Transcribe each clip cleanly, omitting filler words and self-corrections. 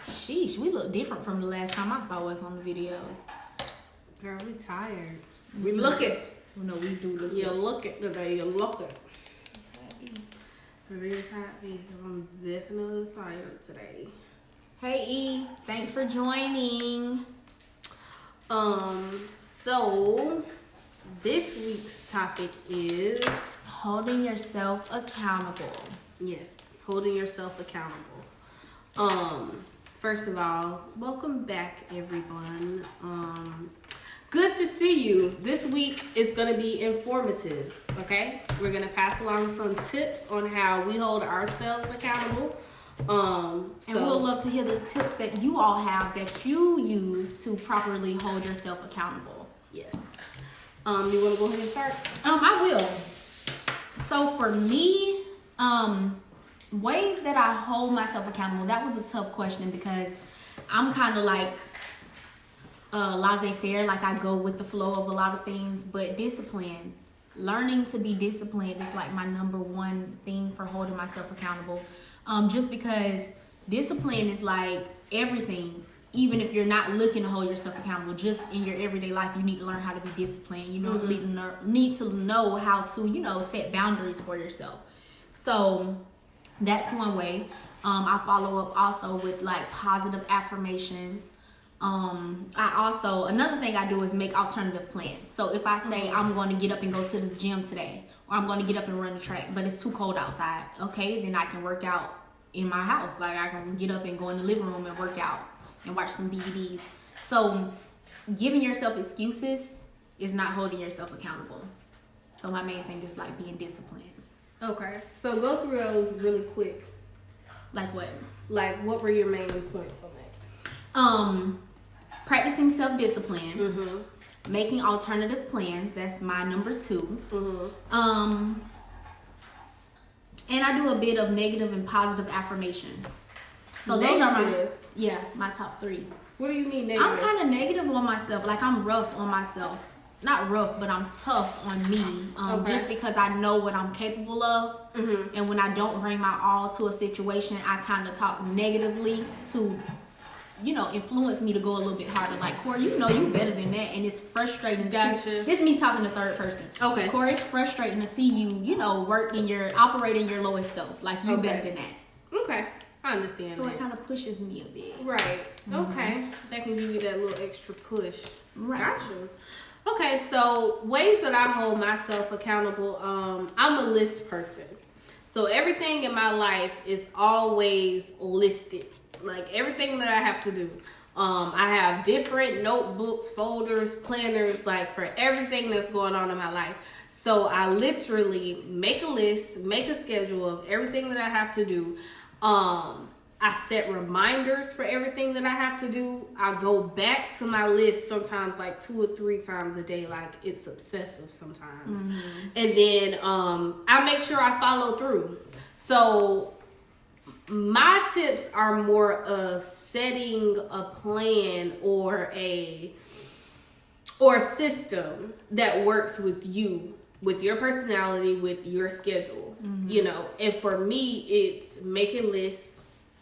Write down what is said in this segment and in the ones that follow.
Sheesh, we look different from the last time I saw us on the video. Girl, we tired. We looking. No, we do look. You're looking today. You're looking. It is happy. I'm definitely tired today. Hey E, thanks for joining. So this week's topic is holding yourself accountable. Yes, holding yourself accountable. First of all, welcome back, everyone. Good to see you. This week is going to be informative, okay? We're going to pass along some tips on how we hold ourselves accountable. And we'll love to hear the tips that you all have that you use to properly hold yourself accountable. Yes. You want to go ahead and start? I will. So for me, ways that I hold myself accountable, that was a tough question because I'm kind of like laissez-faire, like I go with the flow of a lot of things, but discipline, learning to be disciplined is like my number one thing for holding myself accountable. Just because discipline is like everything. Even if you're not looking to hold yourself accountable, just in your everyday life, you need to learn how to be disciplined. You know, need to know how to, set boundaries for yourself. So that's one way. I follow up also with like positive affirmations. Another thing I do is make alternative plans. So if I say I'm going to get up and go to the gym today, or I'm going to get up and run the track, but it's too cold outside, okay, then I can work out in my house. Like I can get up and go in the living room and work out and watch some DVDs. So giving yourself excuses is not holding yourself accountable. So my main thing is like being disciplined. Okay. So go through those really quick. Like what? Like what were your main points on that? Practicing self-discipline. Making alternative plans. That's my number 2. And I do a bit of negative and positive affirmations. So those are my top 3. What do you mean negative? I'm kind of negative on myself. Like I'm rough on myself. Not rough, but I'm tough on me. Just because I know what I'm capable of. And when I don't bring my all to a situation, I kind of talk negatively to, influence me to go a little bit harder. Like, Kora, you better than that. And it's frustrating. Gotcha. This is me talking to third person. Okay. Kora, it's frustrating to see you, operate in your lowest self. Like, you better than that. Okay. I understand. So it kind of pushes me a bit. Right. Okay. That can give you that little extra push. Right. Gotcha. Okay, so ways that I hold myself accountable, I'm a list person. So everything in my life is always listed. Like everything that I have to do. I have different notebooks, folders, planners, like for everything that's going on in my life. So I literally make a list, make a schedule of everything that I have to do. I set reminders for everything that I have to do. I go back to my list sometimes like 2 or 3 times a day. Like it's obsessive sometimes. And then I make sure I follow through. So my tips are more of setting a plan or a system that works with you, with your personality, with your schedule, and for me, it's making lists,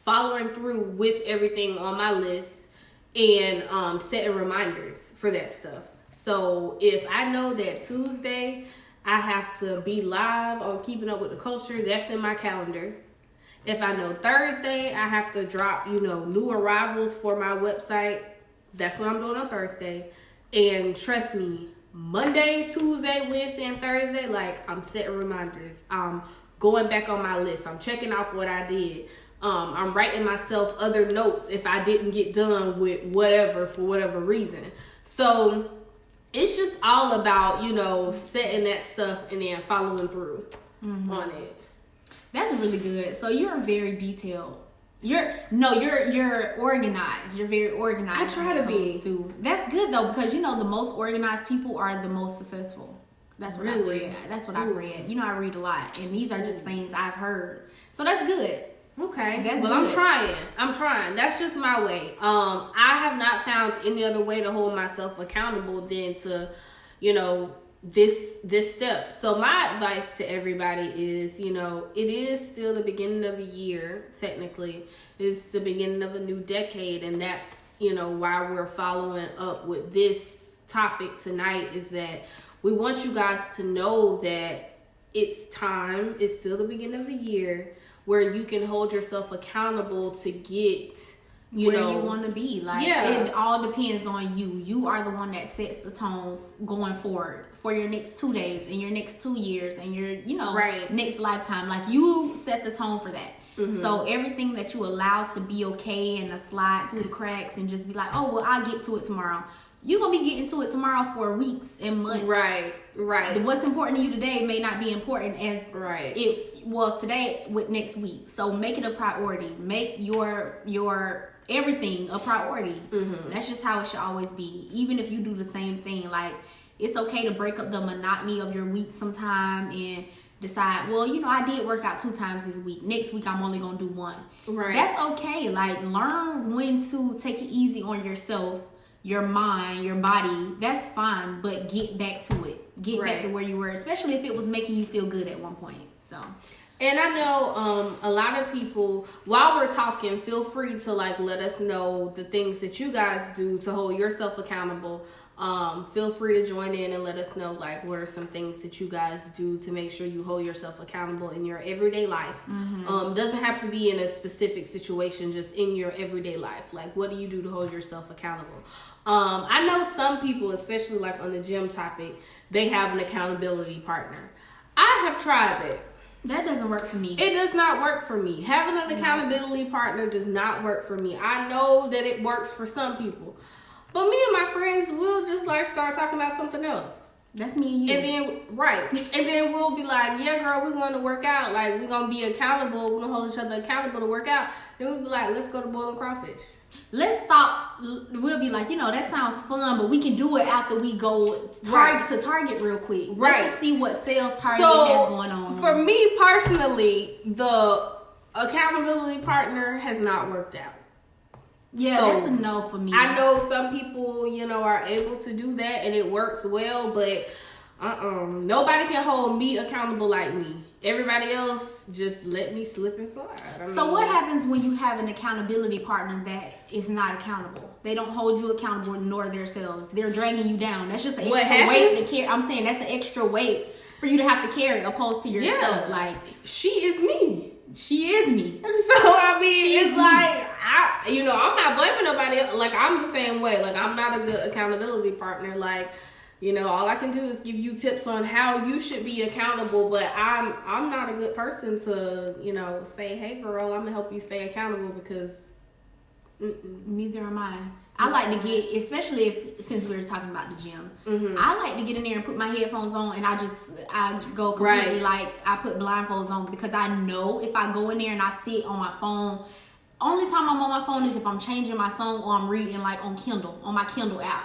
following through with everything on my list, and setting reminders for that stuff. So if I know that Tuesday I have to be live on Keepin Up with the Culture, that's in my calendar. If I know Thursday I have to drop, new arrivals for my website, that's what I'm doing on Thursday. And trust me, Monday, Tuesday, Wednesday, and Thursday, like I'm setting reminders. I'm going back on my list. I'm checking off what I did. I'm writing myself other notes if I didn't get done with whatever for whatever reason. So it's just all about, setting that stuff and then following through on it. That's really good. So you're very detailed. You're organized. You're very organized. I try to be. That's good though, because the most organized people are the most successful. That's what I've read. That's what I've read. I read a lot, and these are just things I've heard. So that's good. Okay. That's good. I'm trying. That's just my way. I have not found any other way to hold myself accountable than to, this step. So my advice to everybody is, you know, it is still the beginning of the year. Technically, it's the beginning of a new decade, and that's, you know, why we're following up with this topic tonight, is that we want you guys to know that it's time. It's still the beginning of the year where you can hold yourself accountable to get where you want to be. Like, it all depends on you. You are the one that sets the tone going forward for your next 2 days and your next 2 years and your, you know, next lifetime. Like, you set the tone for that. So everything that you allow to be okay and to slide through the cracks and just be like, oh, well, I'll get to it tomorrow. You're going to be getting to it tomorrow for weeks and months. Right. What's important to you today may not be important as it was today with next week. So make it a priority. Make your everything a priority. That's just how it should always be. Even if you do the same thing, like, it's okay to break up the monotony of your week sometime and decide, well, you know, I did work out 2 times this week. Next week, I'm only going to do 1. That's okay. Like, learn when to take it easy on yourself, your mind, your body. That's fine, but get back to it. Get back to where you were, especially if it was making you feel good at one point. So, and I know a lot of people, while we're talking, feel free to, like, let us know the things that you guys do to hold yourself accountable. Feel free to join in and let us know, like, what are some things that you guys do to make sure you hold yourself accountable in your everyday life. Doesn't have to be in a specific situation, just in your everyday life. Like, what do you do to hold yourself accountable? I know some people, especially like on the gym topic, they have an accountability partner. I have tried that. That doesn't work for me. It does not work for me. Having an accountability partner does not work for me. I know that it works for some people. But me and my friends will just, like, start talking about something else. That's me and you. And then, and then we'll be like, yeah, girl, we're going to work out. Like, we're going to be accountable. We're going to hold each other accountable to work out. Then we'll be like, let's go to boiling crawfish. Let's stop. We'll be like, you know, that sounds fun, but we can do it after we go to Target real quick. Let's just see what sales Target has going on. For me personally, the accountability partner has not worked out. Yeah, so, that's a no for me. I know some people, you know, are able to do that and it works well, but nobody can hold me accountable like me. Everybody else just let me slip and slide. So what happens when you have an accountability partner that is not accountable? They don't hold you accountable nor themselves. They're dragging you down. That's just an extra weight to carry. I'm saying that's an extra weight for you to have to carry opposed to yourself. Yeah, like, she is me. She is me. So, I mean, it's like, I'm not blaming nobody else. Like, I'm the same way. Like, I'm not a good accountability partner. Like, you know, all I can do is give you tips on how you should be accountable. But I'm not a good person to, you know, say, hey, girl, I'm going to help you stay accountable because... Neither am I. I like to get, especially since we were talking about the gym, I like to get in there and put my headphones on and I go completely like, I put blindfolds on because I know if I go in there and I sit on my phone, only time I'm on my phone is if I'm changing my song or I'm reading like on my Kindle app.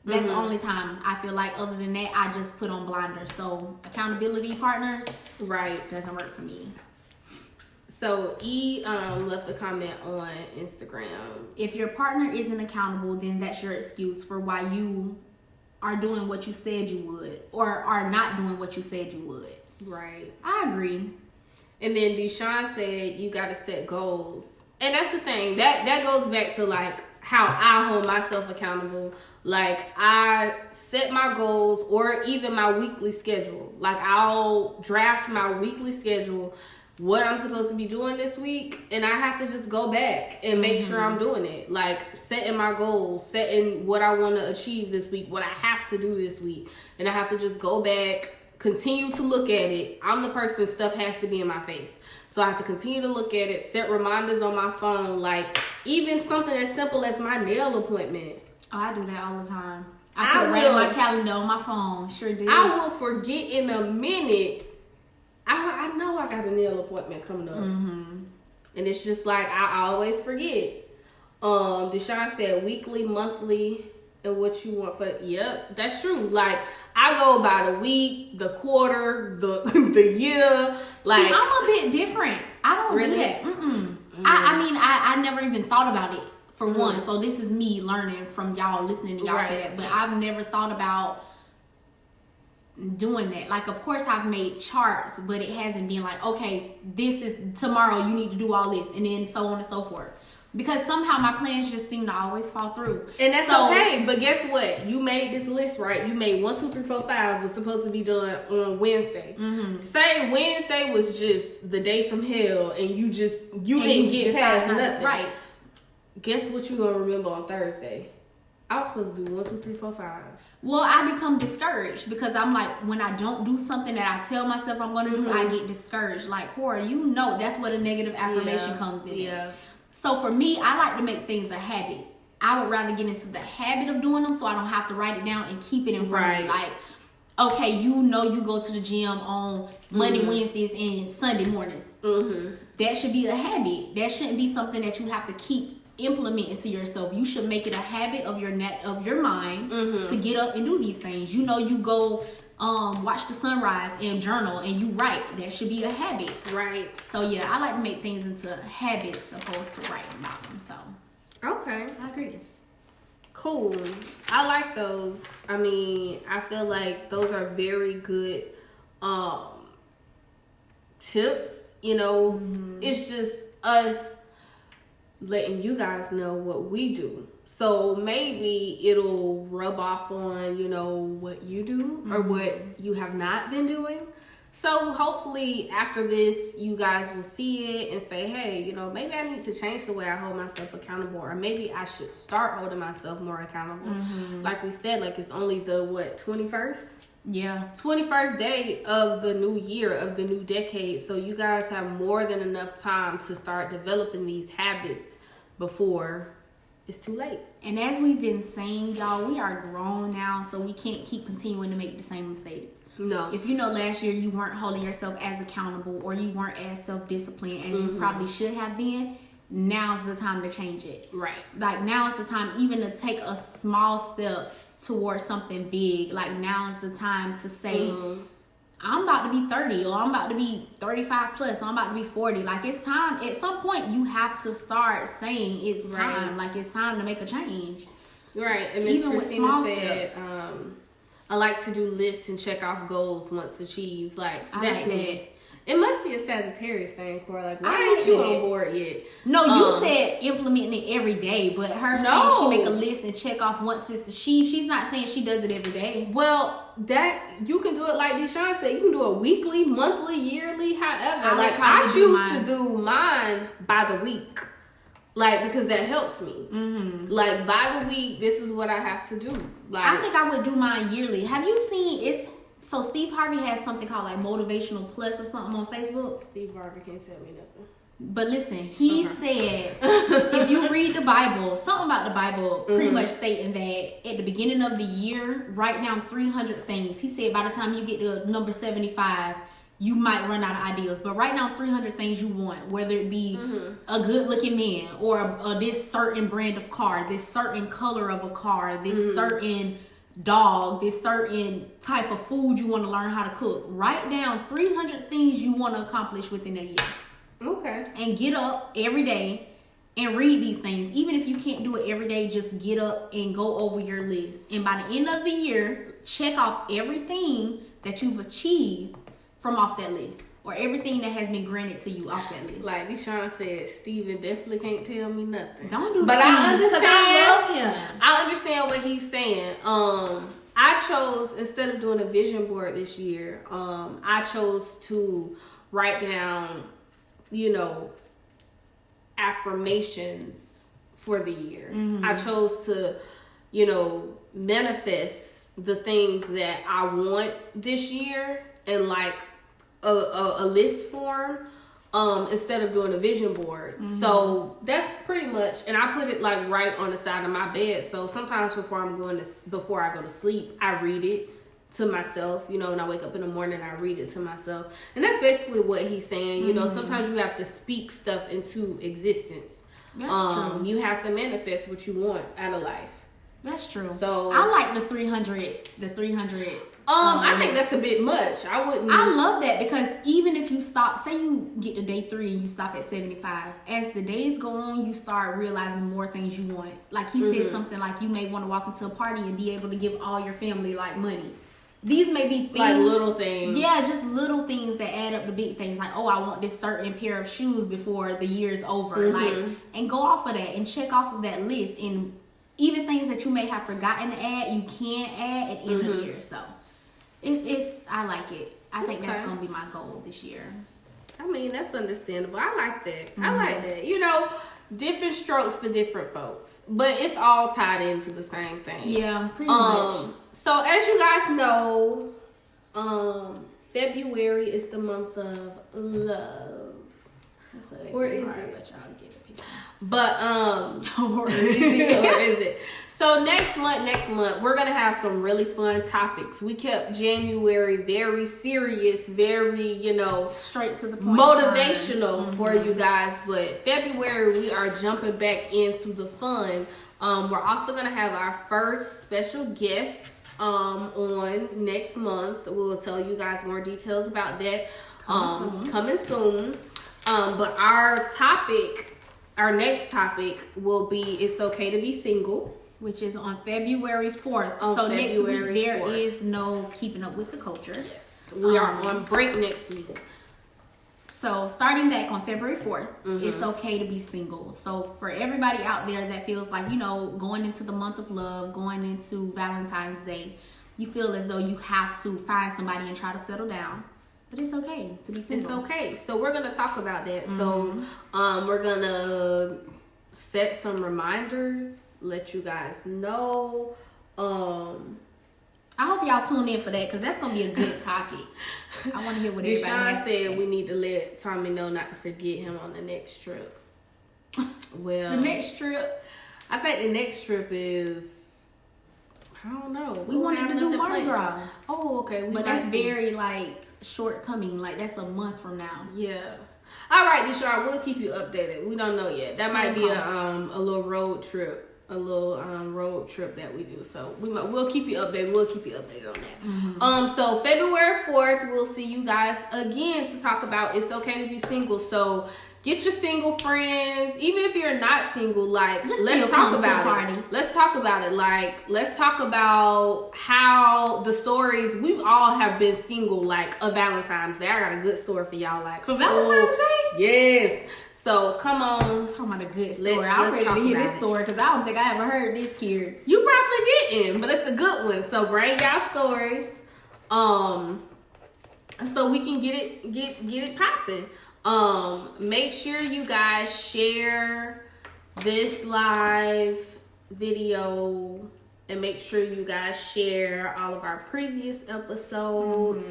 That's the only time I feel like. Other than that, I just put on blinders. So accountability partners, doesn't work for me. So E left a comment on Instagram. If your partner isn't accountable, then that's your excuse for why you are doing what you said you would or are not doing what you said you would. Right. I agree. And then Deshaun said you got to set goals. And that's the thing. That goes back to like how I hold myself accountable. Like I set my goals or even my weekly schedule. Like I'll draft my weekly schedule, what I'm supposed to be doing this week, and I have to just go back and make sure I'm doing it. Like setting my goals, setting what I want to achieve this week, what I have to do this week, and I have to just go back, continue to look at it. I'm the person, stuff has to be in my face. So I have to continue to look at it, set reminders on my phone, like even something as simple as my nail appointment. Oh, I do that all the time. I put it right in my calendar on my phone. Sure do. I will forget in a minute. I know I got a nail appointment coming up. And it's just like, I always forget. Deshaun said weekly, monthly, and what you want for, yep, that's true. Like, I go by the week, the quarter, the year. Like, see, I'm a bit different. I don't do that. I mean, I never even thought about it for one. So this is me learning from y'all, listening to y'all say that. But I've never thought about doing that. Like, of course I've made charts, but it hasn't been like, okay, this is tomorrow, you need to do all this, and then so on and so forth. Because somehow my plans just seem to always fall through. And that's okay. But guess what? You made this list, right? You made 1, 2, 3, 4, 5 was supposed to be done on Wednesday. Say Wednesday was just the day from hell, and you didn't get past nothing. Right. Guess what you gonna remember on Thursday? I was supposed to do 1, 2, 3, 4, 5. Well, I become discouraged because I'm like, when I don't do something that I tell myself I'm going to do, I get discouraged. Like, Kora, that's where the negative affirmation comes in. Yeah. So for me, I like to make things a habit. I would rather get into the habit of doing them so I don't have to write it down and keep it in front of me. Like, okay, you go to the gym on Monday, Wednesdays, and Sunday mornings. That should be a habit. That shouldn't be something that you have to keep implementing to yourself. You should make it a habit of your mind to get up and do these things. You go watch the sunrise and journal and you write. That should be a habit. Right. So yeah, I like to make things into habits opposed to writing about them. So okay, I agree. Cool. I like those. I mean, I feel like those are very good tips. It's just us letting you guys know what we do. So maybe it'll rub off on, what you do or what you have not been doing. So hopefully after this, you guys will see it and say, hey, maybe I need to change the way I hold myself accountable, or maybe I should start holding myself more accountable. Like we said, it's only the 21st? Yeah. 21st day of the new year, of the new decade. So you guys have more than enough time to start developing these habits before it's too late. And as we've been saying, y'all, we are grown now, so we can't keep continuing to make the same mistakes. No. If last year you weren't holding yourself as accountable, or you weren't as self-disciplined as you probably should have been, now's the time to change it. Right. Like, now's the time even to take a small step towards something big. Like, now's the time to say, I'm about to be 30, or I'm about to be 35 plus, or I'm about to be 40. Like, it's time. At some point, you have to start saying it's time. Like, it's time to make a change. Right. And Miss Christina said, steps. I like to do lists and check off goals once achieved. Like, that's like it. It must be a Sagittarius thing, Kora. Like, why ain't you on board yet? No, you said implementing it every day, but her saying she make a list and check off once it's achieved. She's not saying she does it every day. Well, that you can do it like Deshaun said. You can do it weekly, monthly, yearly, however. I choose to do mine by the week. Because that helps me. Like, by the week, this is what I have to do. I think I would do mine yearly. Have you seen So Steve Harvey has something called Motivational Plus or something on Facebook. Steve Harvey can't tell me nothing. But listen, he said if you read the Bible, something about the Bible pretty much stating that at the beginning of the year, write down 300 things. He said by the time you get to number 75, you might run out of ideas. But write down 300 things you want, whether it be a good looking man, or this certain brand of car, this certain color of a car, this certain dog, this certain type of food you want to learn how to cook. Write down 300 things you want to accomplish within a year. Okay. And get up every day and read these things. Even if you can't do it every day, just get up and go over your list. And by the end of the year, check off everything that you've achieved from off that list, or everything that has been granted to you off that list. Like Deshaun said, Steven definitely can't tell me nothing. Don't do But Steve, I understand. I love him. I understand what he's saying. I chose, instead of doing a vision board this year, I chose to write down, affirmations for the year. I chose to, manifest the things that I want this year in a list form, instead of doing a vision board. So that's pretty much, and I put it right on the side of my bed. So sometimes before I go to sleep, I read it to myself, when I wake up in the morning, I read it to myself. And that's basically what he's saying. Sometimes you have to speak stuff into existence. That's true. You have to manifest what you want out of life. That's true. So I like the 300. I think that's a bit much. I love that, because even if you stop, say you get to day 3 and you stop at 75, as the days go on, you start realizing more things you want. Like he said something like, you may want to walk into a party and be able to give all your family money. these may be things, like little things. Yeah, just little things that add up to big things. Like, oh, I want this certain pair of shoes before the year's over. Like, and go off of that and check off of that list. And even things that you may have forgotten to add, you can add at the end of the year. So it's I like it. I think that's gonna be my goal this year. I mean, that's understandable. I like that. I like that. You know, different strokes for different folks, but it's all tied into the same thing. Yeah, pretty much. So as you guys know, February is the month of love. Or is it? But y'all get it, people. But or is it? So next month, we're gonna have some really fun topics. We kept January very serious, very, you know, straight to the point, motivational for you guys. But February, we are jumping back into the fun. We're also gonna have our first special guest on next month. We'll tell you guys more details about that coming soon. But our next topic will be "It's Okay to Be Single," which is on February 4th. So next week there is no Keeping Up with the Culture. Yes, we are on break next week. So starting back on February 4th, it's okay to be single. So for everybody out there that feels like, you know, going into the month of love, going into Valentine's Day, you feel as though you have to find somebody and try to settle down. But it's okay to be single. It's okay. So we're going to talk about that. So we're going to set some reminders, let you guys know. I hope y'all tune in for that, because that's going to be a good topic. I want to hear what everybody has to say. Deshaun said we need to let Tommy know not to forget him on the next trip. Well, the next trip? I think the next trip is, I don't know. We wanted to do Mardi Gras. Oh, okay. But that's very, like, shortcoming. Like, that's a month from now. Yeah. All right, Deshaun, we'll keep you updated. We don't know yet. That might be a little road trip. A little road trip that we do, so we'll keep you updated. We'll keep you updated on that. So February 4th, we'll see you guys again to talk about "It's Okay to Be Single." So get your single friends, even if you're not single. Like, let's talk about it. Let's talk about it. Like, let's talk about how the stories we all have been single. Like a Valentine's Day, I got a good story for y'all. Like for Valentine's Day, yes. So come on, I'm talking about a good story. I'm ready to hear this story because I don't think I ever heard this, Kirrie. You probably didn't, but it's a good one. So bring y'all stories, so we can get it popping. Make sure you guys share this live video, and make sure you guys share all of our previous episodes.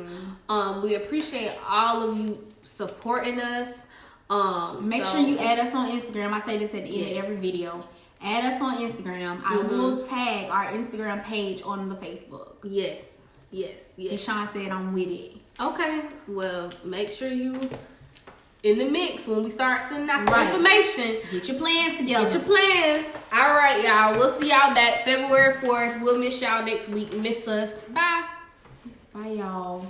We appreciate all of you supporting us. Make sure you add us on Instagram. I say this at the end of every video. Add us on Instagram. I will tag our Instagram page on the Facebook. Yes. Deshaun said I'm with it. Okay. Well, make sure you in the mix when we start sending out the information. Get your plans together. Get your plans. All right, y'all. We'll see y'all back February 4th. We'll miss y'all next week. Miss us. Bye. Bye, y'all.